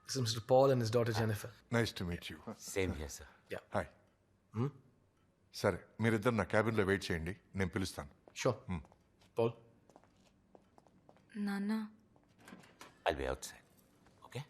This is Mr. Paul and his daughter Jennifer. Nice to meet you. Same here sir. Hi. సరే మీరిద్దరు నా క్యాబిన్లో wait చేయండి, నేను పిలుస్తాను. Sure. Paul? నాన్న I'll be out side. Okay.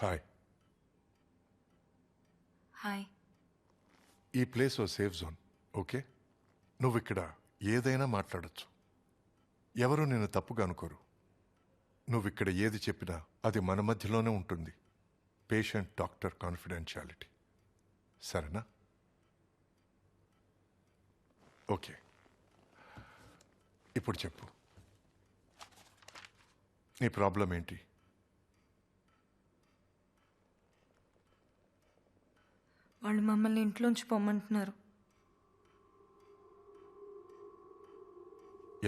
Hi. Hi. ఈ place ఓ safe zone, okay? నువ్వు ఇక్కడ ఏదైనా మాట్లాడచ్చు, ఎవరు నేను తప్పుగా అనుకోరు. నువ్వు ఇక్కడ ఏది చెప్పినా అది మన మధ్యలోనే ఉంటుంది. పేషెంట్ డాక్టర్ కాన్ఫిడెన్షియాలిటీ, సరేనా? ఓకే, ఇప్పుడు చెప్పు, నీ ప్రాబ్లం ఏంటి? వాళ్ళు మమ్మల్ని ఇంట్లోంచి పొమ్మంటున్నారు.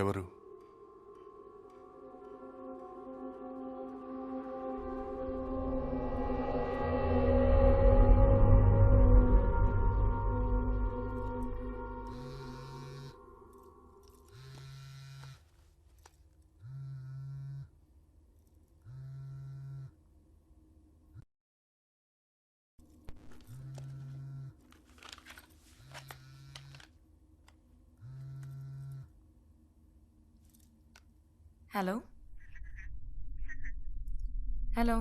ఎవరు? Hello hello.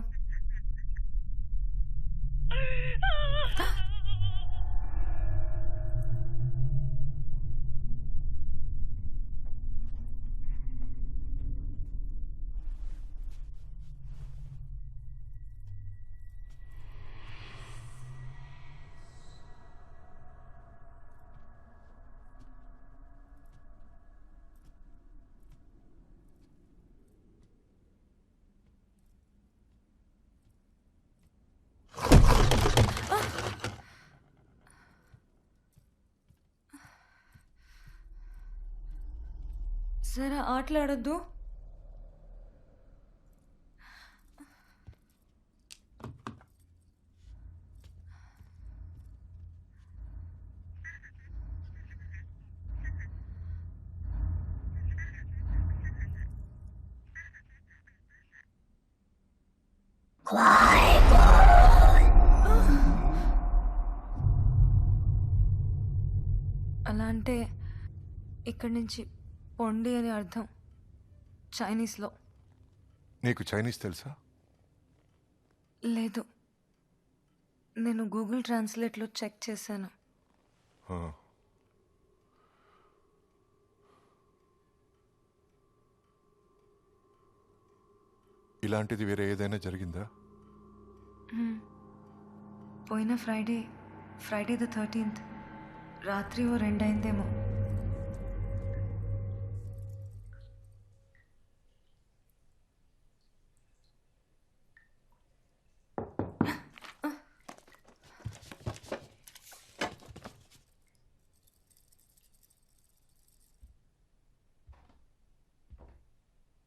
సరే ఆటలాడొద్దు. అలా అంటే ఇక్కడి నుంచి పొండి అని అర్థం చైనీస్లో. నీకు చైనీస్ తెలుసా? లేదు, నేను గూగుల్ ట్రాన్స్లేట్లో చెక్ చేశాను. ఆ. ఇలాంటిది వేరే ఏదైనా జరిగిందా? పోయిన ఫ్రైడే ద 13th రాత్రి ఓ 2 అయిందేమో.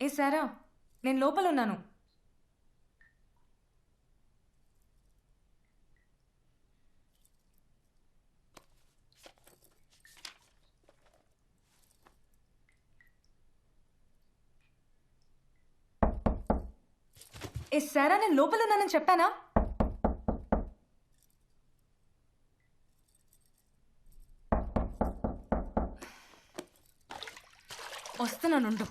ఏ సారా, నేను లోపల ఉన్నాను. ఏ సారా, నేను లోపల ఉన్నానని చెప్పానా? వస్తున్నానుండు.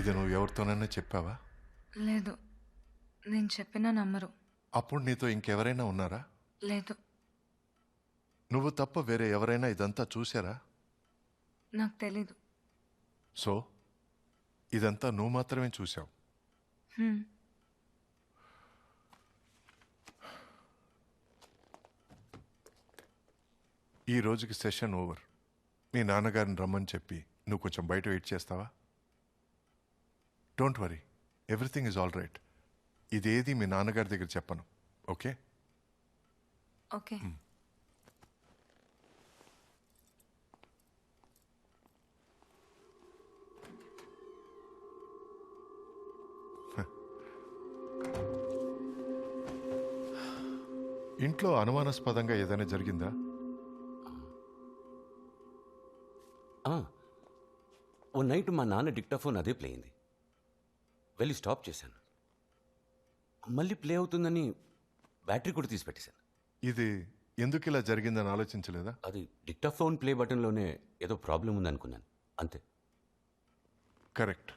ఇది నువ్వు ఎవరితోనైనా చెప్పావా? లేదు, నేను చెప్పినా నమ్మరు. అప్పుడు నీతో ఇంకెవరైనా ఉన్నారా? లేదు. నువ్వు తప్ప వేరే ఎవరైనా ఇదంతా చూశారా? నాకు తెలీదు. సో ఇదంతా నువ్వు మాత్రమే చూశావు. ఈ రోజుకి సెషన్ ఓవర్. మీ నాన్నగారిని రమ్మని చెప్పి నువ్వు కొంచెం బయట వెయిట్ చేస్తావా? Don't worry, everything is all right. ఇదేది మీ నాన్నగారి దగ్గర చెప్పను, ఓకే? ఓకే. ఇంట్లో అనుమానాస్పదంగా ఏదైనా జరిగిందా? ఓ నైట్ మా నాన్న డిక్టాఫోన్ అదే ప్లే అయింది. వెళ్ళి స్టాప్ చేశాను. మళ్ళీ ప్లే అవుతుందని బ్యాటరీ కూడా తీసి పెట్టేశాను. ఇది ఎందుకు ఇలా జరిగిందని ఆలోచించలేదా? అది డిక్టాఫోన్ ప్లే బటన్లోనే ఏదో ప్రాబ్లం ఉందనుకున్నాను, అంతే. కరెక్ట్.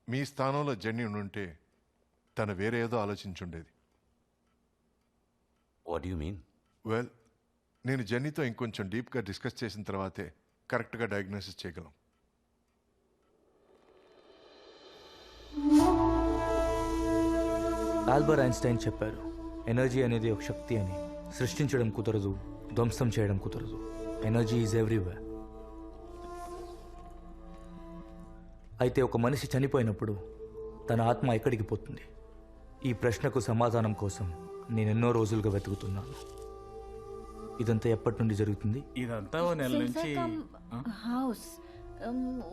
మీ స్థానంలో జెన్నీ ఉంటే తను వేరే ఏదో ఆలోచించుండేది. What you mean? వెల్, నేను జెన్నీతో ఇంకొంచెం డీప్గా డిస్కస్ చేసిన తర్వాతే కరెక్ట్గా డయాగ్నోసిస్ చేయగలం. ఆల్బర్ట్ ఐన్స్టైన్ చెప్పారు, ఎనర్జీ అనేది ఒక శక్తి అని. సృష్టించడం కుదరదు, ధ్వంసం చేయడం కుదరదు. Energy is everywhere. అయితే ఒక మనిషి చనిపోయినప్పుడు తన ఆత్మ ఎక్కడికి పోతుంది? ఈ ప్రశ్నకు సమాధానం కోసం నేను ఎన్నో రోజులుగా వెతుకుతున్నాను. ఇదంతా ఎప్పటి నుండి జరుగుతుంది? ఇదంతా ఓ నెల నుంచి హౌస్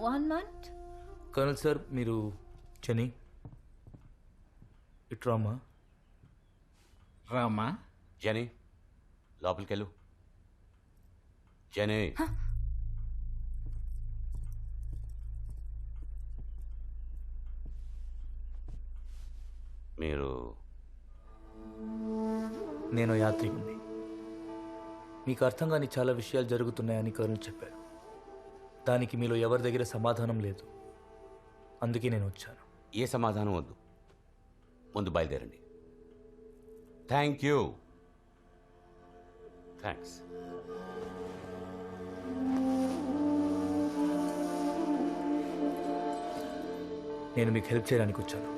1 month. కర్నల్ సార్, మీరు చని ఇట్రామా రామా. జనీ, లోపలికి వెళ్ళు. జనీ, మీరు నేను యాత్రికుణ్ణి. మీకు అర్థం కాని చాలా విషయాలు జరుగుతున్నాయని కర్నల్ చెప్పారు. దానికి మీలో ఎవరి దగ్గర సమాధానం లేదు. అందుకే నేను వచ్చాను. ఏ సమాధానం వద్దు, ముందు బయలుదేరండి. Thank you. థ్యాంక్స్. నేను మీకు హెల్ప్ చేయడానికి వచ్చాను.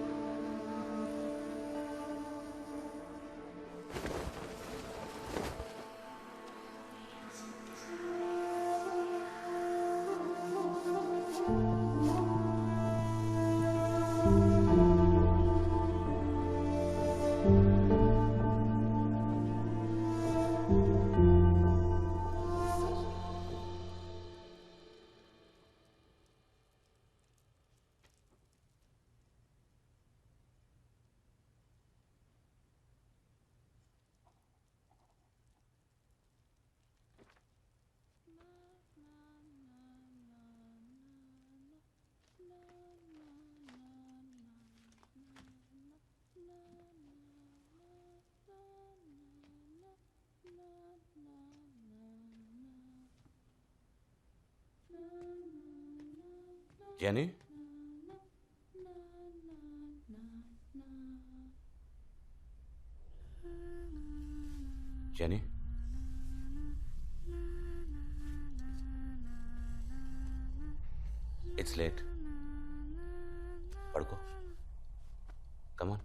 జనీ, జనీ, ఇట్స్ లేట్. పడుకో. కమాన్.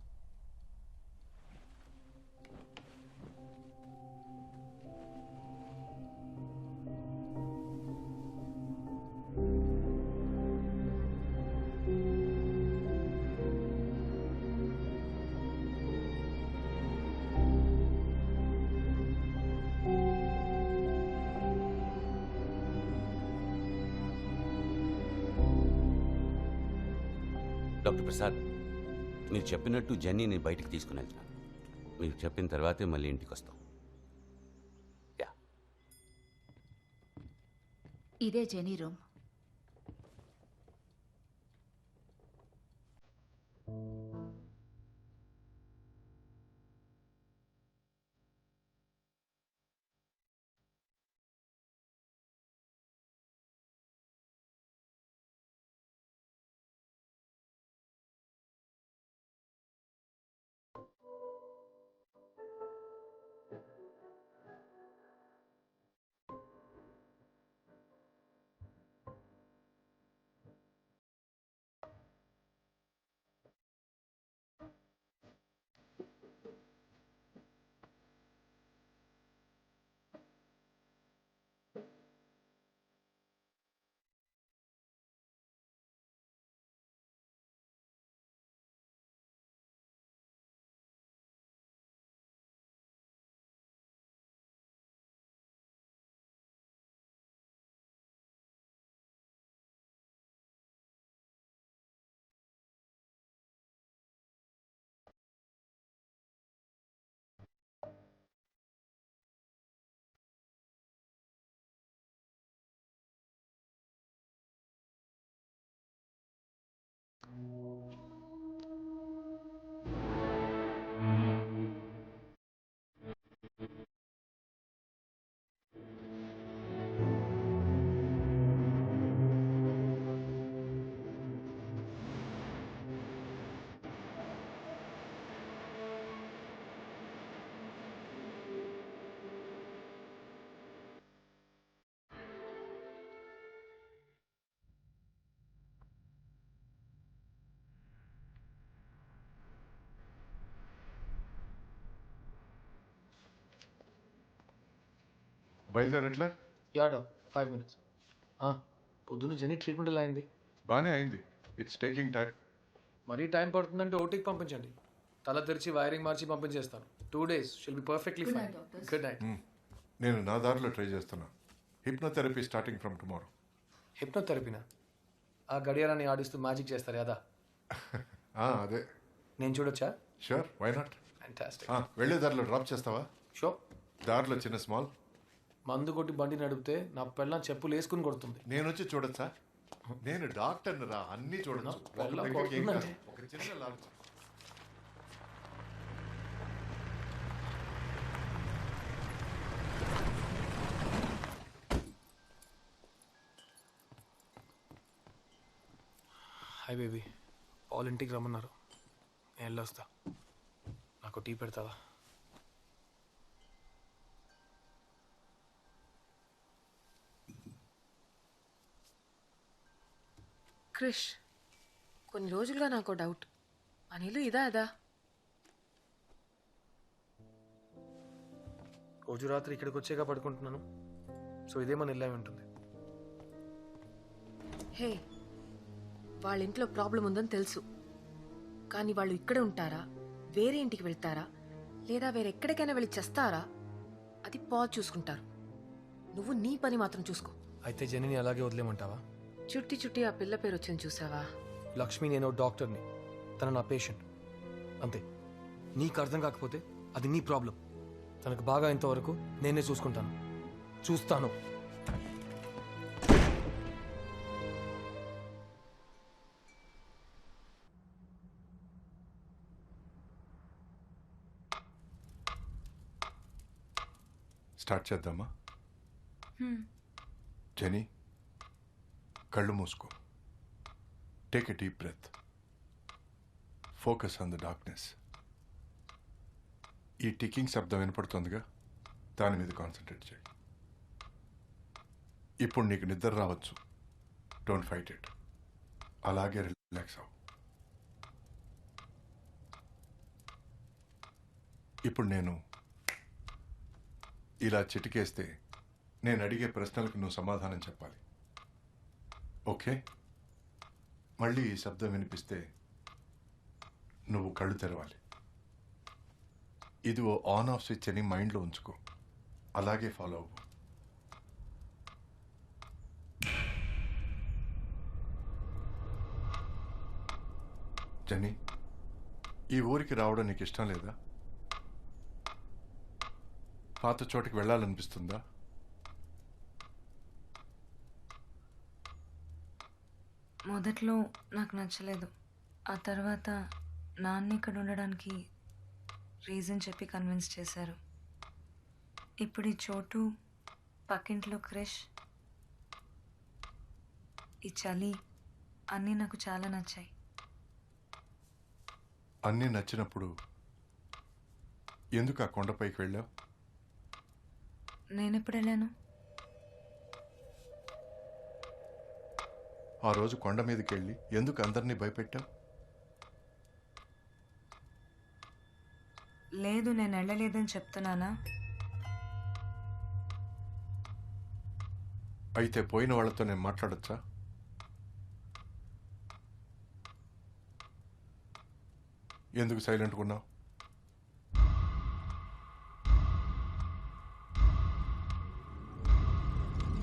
డాక్టర్ ప్రసాద్, మీరు చెప్పినట్టు జెన్నీని బయటికి తీసుకుని వెళ్తున్నాను. మీరు చెప్పిన తర్వాతే మళ్ళీ ఇంటికి వస్తాం. యా. ఇదే జెనీ రూమ్. బయలుదేరట్లా? యాడో 5 minutes. పొద్దున్న జెనీ ట్రీట్మెంట్ ఎలా అయింది? బాగానే అయింది. It's taking time. మరీ టైం పడుతుందంటే ఓటీకి పంపించండి. తల తెరిచి వైరింగ్ మార్చి పంపించేస్తాను. 2 days shall be perfectly fine. Good night. నేను నా దారిలో ట్రై చేస్తున్నా. Hypnotherapy starting from tomorrow. హిప్నోథెరపీనా? ఆ గడియారాన్ని ఆడిస్తూ మ్యాజిక్ చేస్తారు కదా. అదే. నేను చూడొచ్చా? Sure, why not. ఫ్యాంటాస్టిక్. వెళ్ళే దారిలో డ్రాప్ చేస్తావా? షో. దారిలో చిన్న స్మాల్. మందు కొట్టి బండి నడిపితే నా పెళ్ళం చెప్పులు వేసుకుని కొడుతుంది. నేను వచ్చి చూడొచ్చా? నేను డాక్టర్ని రా, అన్నీ చూడొచ్చు. పెళ్ళం లోపలికి ఏం కాదు. కొడుతుందంటే. ఒక చిన్న లాంచ్. హాయ్ బేబీ, పాల్ ఇంటికి రమ్మన్నారు. నేను వెళ్ళొస్తా. నాకు టీ పెడతావా? క్రిష్, కొన్ని రోజులుగా నాకు డౌట్. అనిలు ఇదా అదా? రోజు రాత్రి ఇక్కడికి వచ్చాక పడుకుంటున్నాను. సో ఇదే మన ఇల్లు ఉంటుంది. హే, వాళ్ళ ఇంట్లో ప్రాబ్లం ఉందని తెలుసు. కానీ వాళ్ళు ఇక్కడే ఉంటారా, వేరే ఇంటికి వెళ్తారా, లేదా వేరెక్కడికైనా వెళ్ళి చేస్తారా? అది పాజ్ చూసుకుంటారు. నువ్వు నీ పని మాత్రం చూసుకో. అయితే జెనీని అలాగే వదిలేమంటావా? చుట్టి చుట్టి ఆ పిల్ల పేరు వచ్చింది చూసావా? లక్ష్మి, నేను డాక్టర్ని, తన నా పేషెంట్. అంతే. నీకు అర్థం కాకపోతే అది నీ ప్రాబ్లం. తనకు బాగా ఇంతవరకు నేనే చూసుకుంటాను, చూస్తాను. స్టార్ట్ చేద్దామా? జెనీ, కళ్ళు మూసుకో. Take a deep breath. Focus on the darkness. ఈ టికింగ్ శబ్దం వినపడుతుందిగా, దాని మీద కాన్సన్ట్రేట్ చేయి. ఇప్పుడు నీకు నిద్ర రావచ్చు. Don't fight it. అలాగే రిలాక్స్ అవ్వు. ఇప్పుడు నేను ఇలా చిటికేస్తే నేను అడిగే ప్రశ్నలకు నువ్వు సమాధానం చెప్పాలి. ఓకే? మళ్ళీ ఈ శబ్దం వినిపిస్తే నువ్వు కళ్ళు తెరవాలి. ఇది ఓ ఆన్ ఆఫ్ స్విచ్ అని మైండ్లో ఉంచుకో. అలాగే ఫాలో అవ్వు. జని, ఈ ఊరికి రావడం నీకు ఇష్టం లేదా? పాత చోటికి వెళ్ళాలనిపిస్తుందా? మొదట్లో నాకు నచ్చలేదు. ఆ తర్వాత నాన్న ఇక్కడ ఉండడానికి రీజన్ చెప్పి కన్విన్స్ చేశారు. ఇప్పుడు ఈ చోటు, పక్కింట్లో క్రిష్, ఈ చలి అన్నీ నాకు చాలా నచ్చాయి. అన్నీ నచ్చినప్పుడు ఎందుకు ఆ కొండపైకి వెళ్ళావు? నేనెప్పుడు వెళ్ళాను? ఆ రోజు కొండ మీదకి వెళ్ళి ఎందుకు అందరినీ భయపెట్టావు? లేదు, నేను వెళ్ళలేదని చెప్తున్నానా? అయితే పోయిన వాళ్ళతో నేను మాట్లాడొచ్చా? ఎందుకు సైలెంట్గా ఉన్నావు?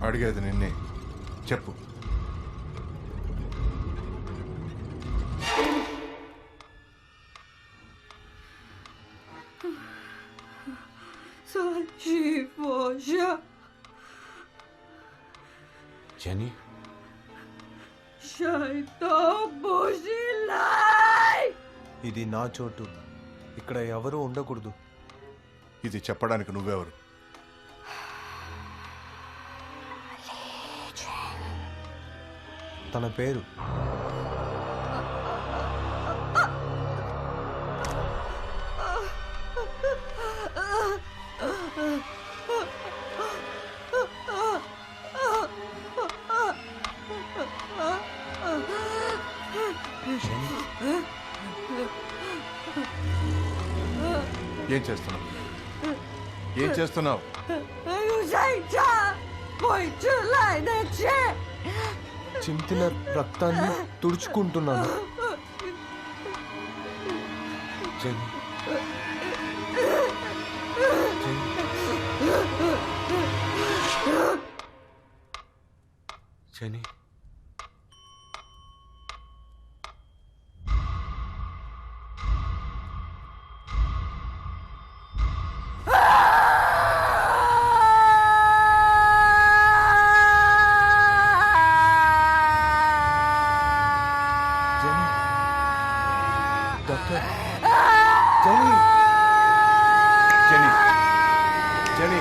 అడిగేది నిన్నే, చెప్పు. జెనీ, ఇది నా చోటు. ఇక్కడ ఎవరూ ఉండకూడదు. ఇది చెప్పడానికి నువ్వెవరు? తన పేరు ఏం చేస్తున్నావు? ఏం చేస్తున్నావు? చింతిన రక్తాన్ని తుడుచుకుంటున్నాను. Jenny Jenny Jenny, doctor, Jenny, Jenny Jenny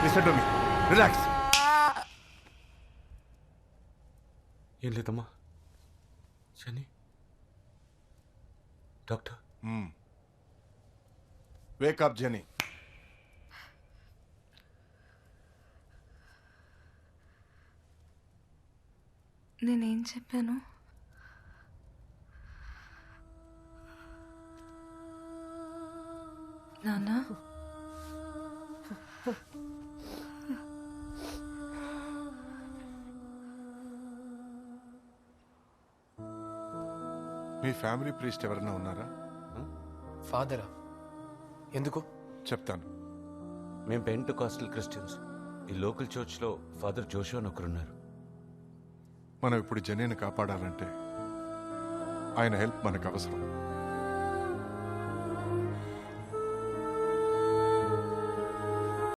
listen to me, relax. ఏం లేదమ్మా. Jenny doctor wake up Jenny. నేనేం చెప్పాను? నాన్న, మీ ఫ్యామిలీ ప్రీస్ట్ ఎవరైనా ఉన్నారా? ఫాదరా? ఎందుకు? చెప్తాను. మేము పెంటెకోస్టల్ క్రిస్టియన్స్. ఈ లోకల్ చర్చ్లో ఫాదర్ జోషువా అని ఒకరున్నారు. మనం ఇప్పుడు జెన్నీని కాపాడాలంటే ఆయన హెల్ప్ మనకు అవసరం.